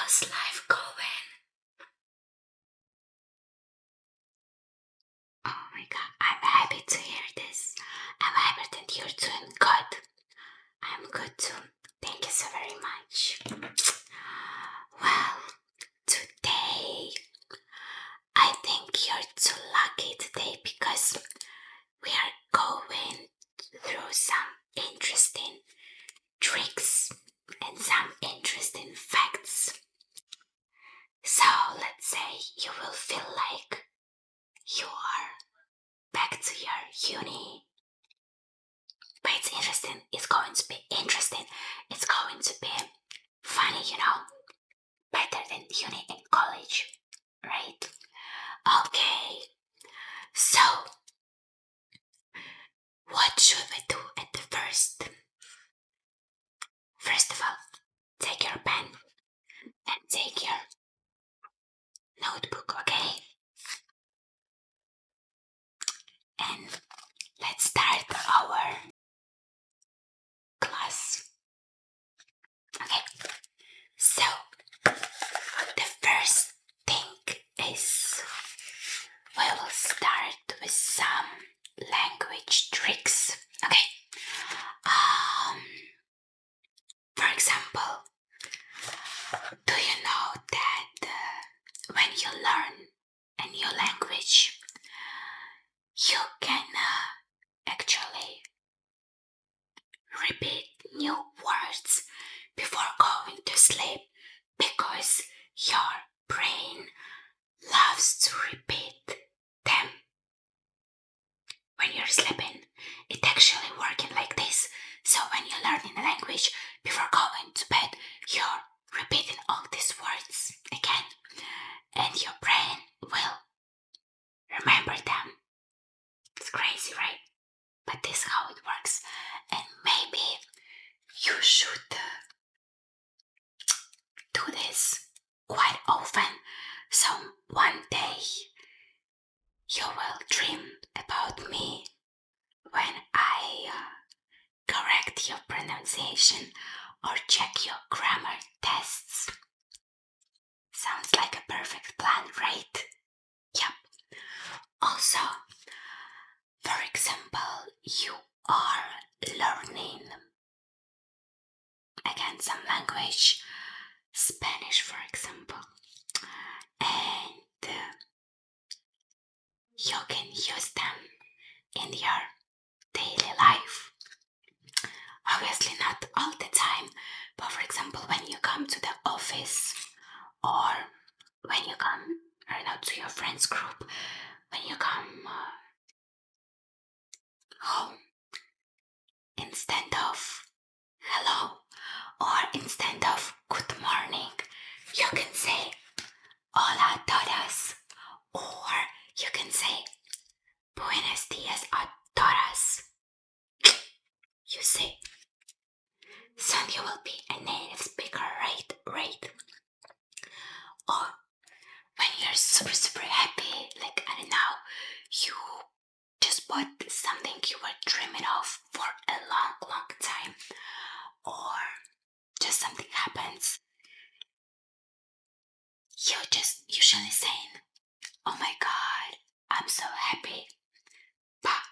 How's life going? Oh my god, I'm happy to hear this. I'm happy that you're doing good. I'm good too. Thank you so very much. Well, today I think you're too lucky today because we are going through some interesting tricks and some interesting facts. So let's say you will feel like you are back to your uni. But it's interesting. It's going to be interesting. It's going to be funny, better than uni and college, right? Okay. So, what should we do at the first? First of all, take your pen and take your notebook, okay? And let's start our class. Okay, so the first thing is we will start with some language tricks. Okay. For example, do you know that when you learn a new language, you can actually repeat new words before going to sleep because your brain loves to repeat them when you're sleeping. It's actually working like this. So when you're learning a language, before going to bed, you're repeating all these words again, and your brain will remember them. It's crazy, right? But this is how it works. And maybe you should do this quite often. So one day you will dream about me when I correct your pronunciation or check your grammar tests. Sounds like a perfect plan, right? Yep. Also, for example, you are learning again some language, Spanish for example, and you can use them in your daily life. Obviously not all the time, but for example when you come to the office or when you come, to your friends group, when you come home, instead of hello or instead of good morning, you can say hola todas, or you can say buenos dias a todas. You see, soon you will be a native speaker, right? Or when you're super happy, like I don't know, you just bought something you were dreaming of for a long time, or just something happens, you just usually saying, oh my god, I'm so happy. But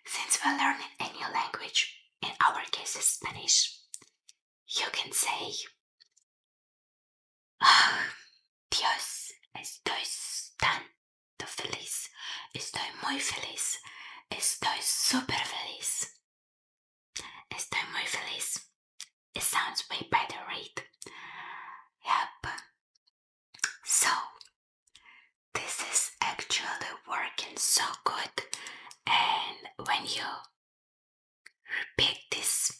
since we're learning a new language, in our case is Spanish, you can say, Dios, estoy tanto feliz, estoy muy feliz, estoy super feliz, estoy muy feliz. It sounds way better, right? Yep. So, this is actually working so good, and when you repeat these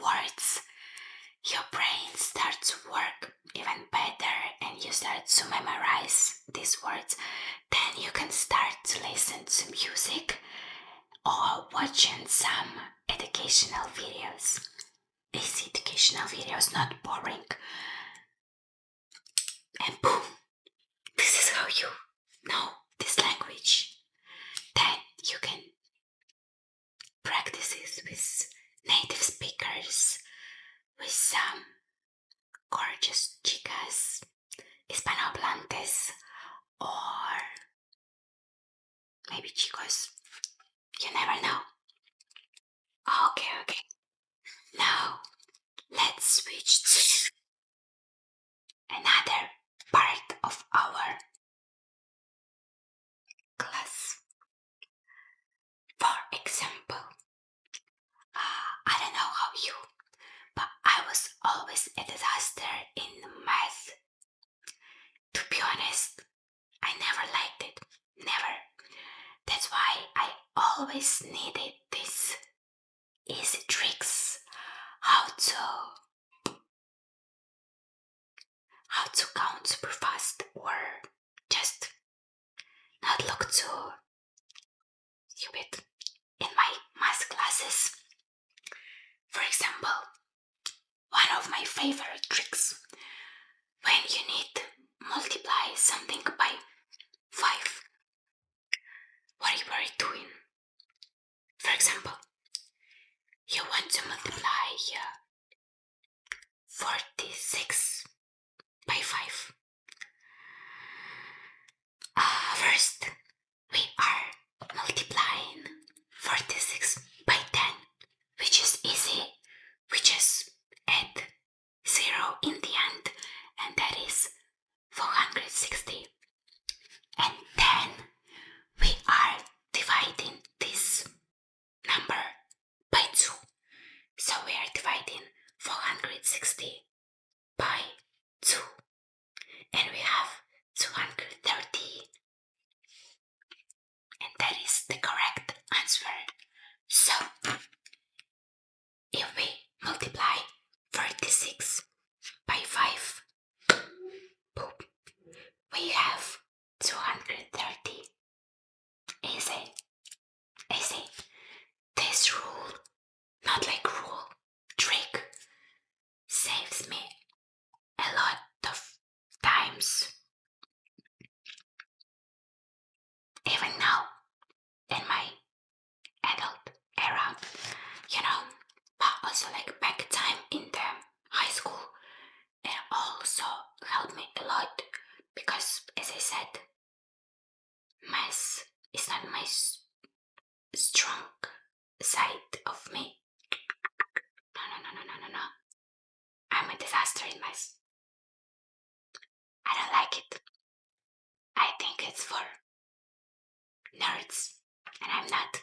words, your brain starts to work even better and you start to memorize these words. Then you can start to listen to music or watching some educational videos. Easy educational videos, not boring. And boom, this is how you know this language. Then you can practice it with native speakers, with some gorgeous chicos, chicas, hispanohablantes, or maybe chicos. You never know. Okay. Now, let's switch to another part of our class. For example, I don't know how you, but I was always a disaster in math. To be honest, I never liked it. Never. That's why I always needed these easy tricks how to count super fast or just not look too stupid in my math classes. For example, one of my favorite tricks when you need to multiply something by 5. What you are doing? For example, you want to multiply 46 by 5. First, we are multiplying 46 by 10, which is easy. We just add 0 in the end, and that is 460. And then we are dividing this number by 2. So we are dividing 460 by 2. And we have 230. And that is the correct answer. So, if we multiply 46 by 5, boom, we have 230. Easy. This rule, not like rule, trick, saves me a lot of times. Even now, in my adult era, but also like back time in the high school, it also helped me a lot because, as I said, math is not my strong side of me. No. I'm a disaster in math. I don't like it. I think it's for nerds, and I'm not.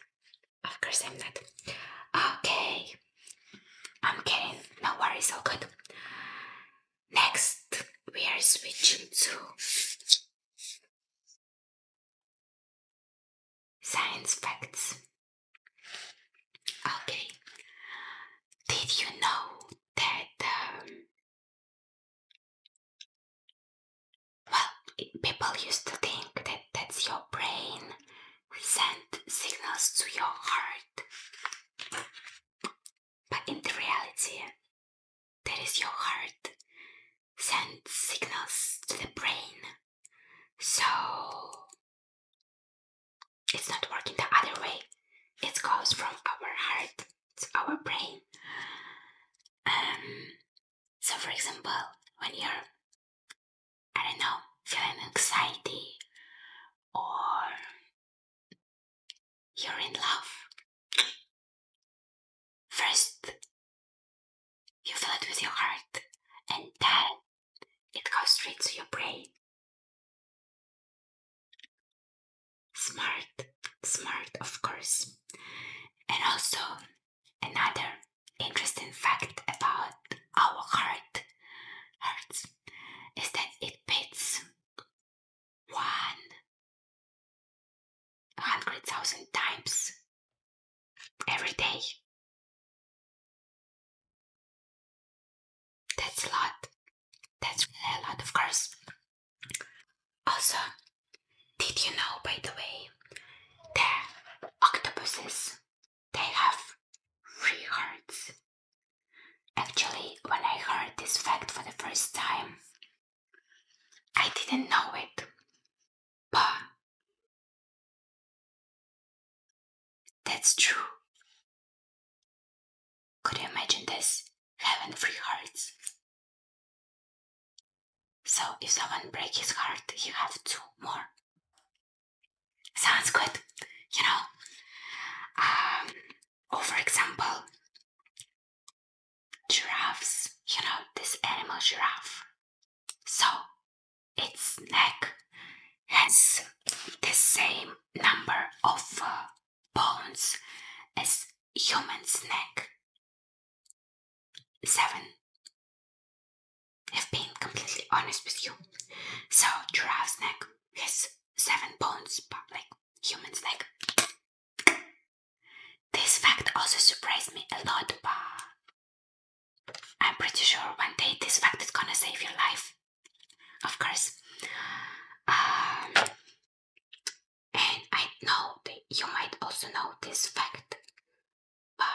Of course, I'm not. Okay, I'm kidding. No worries, all good. Next, we are switching to science facts. Okay, did you know that, people used to think that that's your brain send signals to your heart, but in the reality, that is your heart sends signals to the brain. So it's not working the other way. It goes from our heart to our brain. So for example, when you're, feeling anxiety or you're in love, first you feel it with your heart and then it goes straight to your brain. Smart, of course. And also, another interesting fact about our hearts is that it beats 100,000 times every day. That's a lot. That's really a lot, of course. Also, did you know, by the way, that octopuses, they have 3 hearts? Actually, when I heard this fact for the first time, I didn't know it, but that's true. Could you imagine this? Having 3 hearts? So if someone breaks his heart, you have 2 more. Sounds good, you know. Or for example, giraffes. You know this animal giraffe. So its neck has the same number of bones as human's neck. 7. If being completely honest with you. So giraffe's neck has 7 bones, but like human's neck. This fact also surprised me a lot, but I'm pretty sure one day this fact is gonna save your life. Of course. And I know that you might also know this fact, but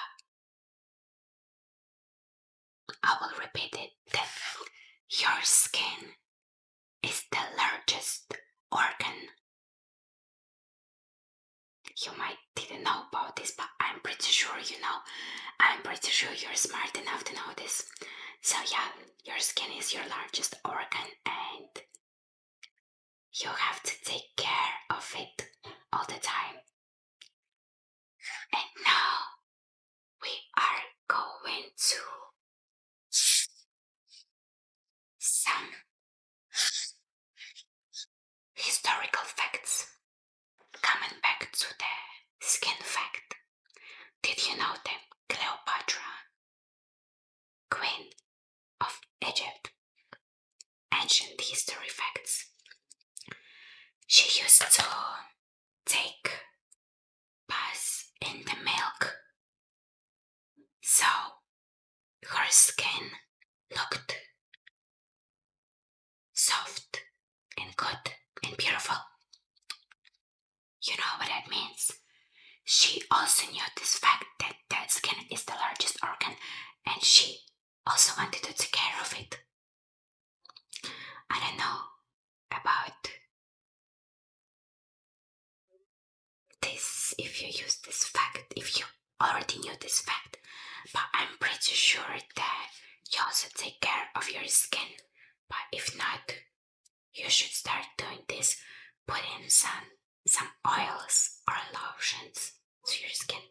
I will repeat it, that your skin is the largest organ. You might didn't know about this, but I'm pretty sure you know. I'm pretty sure you're smart enough to know this. So yeah, your skin is your largest organ and you have to take care of it all the time. And now we are going to some historical facts. Coming back to the skin fact. Did you know that Cleopatra, Queen of Egypt, ancient history facts, she used to take baths in the milk, so her skin looked soft and good and beautiful. You know what that means? She also knew this fact that skin is the largest organ and she also wanted to take care of it. I don't know about this, if you use this fact, if you already knew this fact, but I'm pretty sure that you also take care of your skin. But if not, you should start doing this. Put in some oils or lotions to your skin.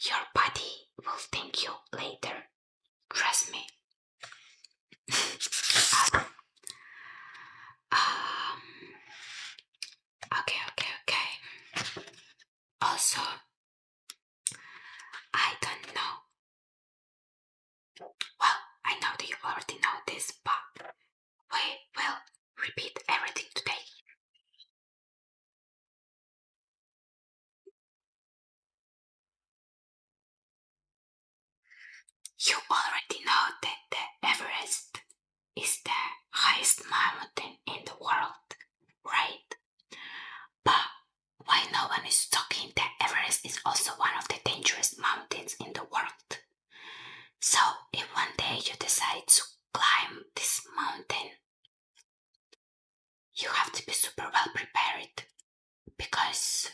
Your body will thank you later. Trust me. Okay. Also, I don't know. Well, I know that you already know this, but we will repeat everything today. You already know that the Everest is the highest mountain in the world, right? But why no one is talking that Everest is also one of the dangerous mountains in the world? So if one day you decide to climb this mountain, you have to be super well prepared, because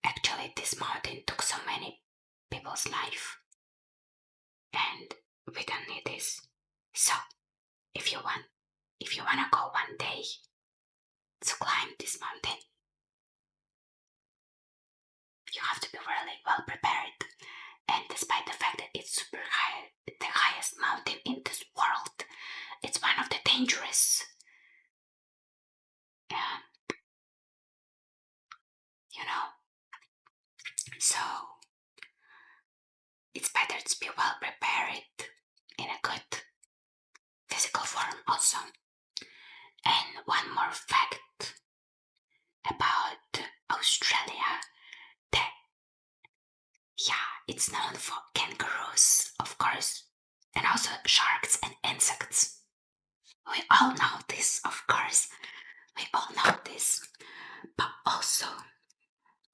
actually this mountain took so many people's life and we don't need this. So if you wanna go one day to climb this mountain, you have to be really well prepared. And despite the fact that it's super high, the highest mountain in this world, it's one of the dangerous. You know. So it's better to be well prepared in a good physical form also. And one more fact about Australia, that it's known for kangaroos, of course, and also sharks and insects. We all know this, of course. We all know this. But also,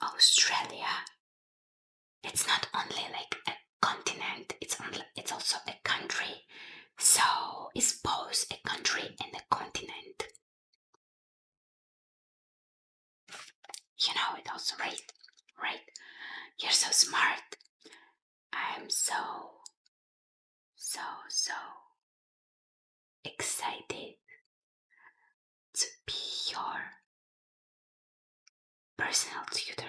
Australia, it's not only like a continent, it's also a country. So it's both a country and a continent. You know it also, right? Right? You're so smart. I'm so excited to be your personal tutor.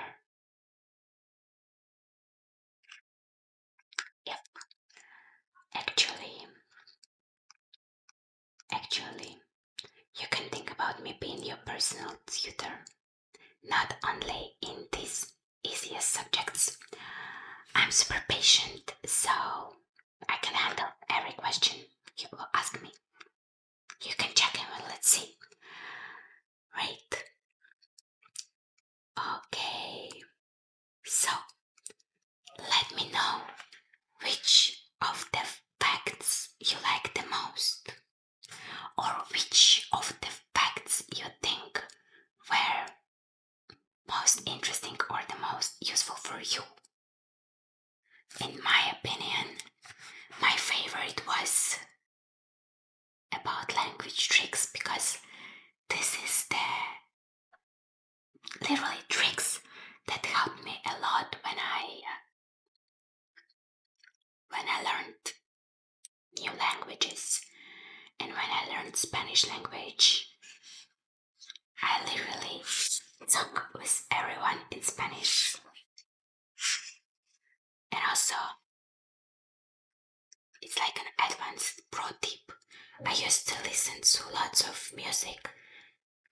Yep. Actually, you can think about me being your personal tutor, not only in these easiest subjects. I'm super patient, so I can handle every question you will ask me. You can check in and let's see. Right. Okay. So, let me know which of the facts you like the most, or which of the facts you think were most interesting or the most useful for you. In my opinion, my favorite was about language tricks, because this is the literally tricks that helped me a lot when I learned new languages. And when I learned Spanish language, I literally talk with everyone in Spanish. And also, it's like an advanced pro tip. I used to listen to lots of music,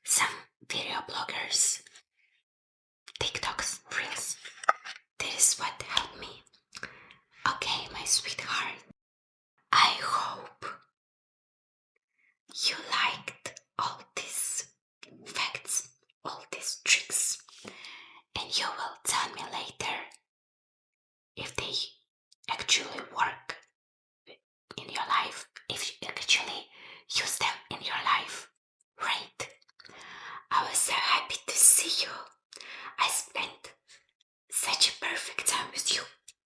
some video bloggers, TikToks, Reels. This is what helped me. Okay, my sweetheart, I hope you liked all these facts, all these tricks, and you will tell me later if they actually work in your life, if you actually use them in your life. Right? I was so happy to see you. I spent such a perfect time with you,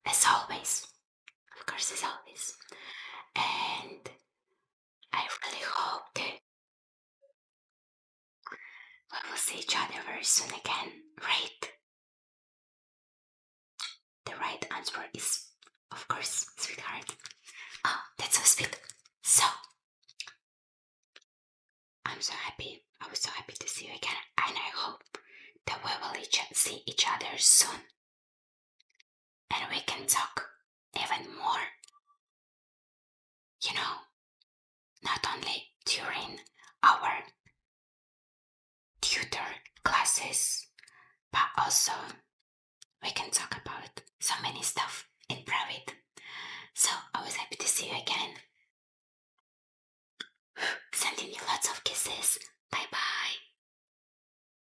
as always. Of course, as always. And I really hope that we will see each other very soon again, right? The right answer is, of course, sweetheart. Oh, that's so sweet. So, I'm so happy. I was so happy to see you again, and I hope that we will see each other soon. And we can talk even more. You know, not only during our tutor classes, but also we can talk about so many stuff in private. So I was happy to see you again. Sending you lots of kisses. Bye bye.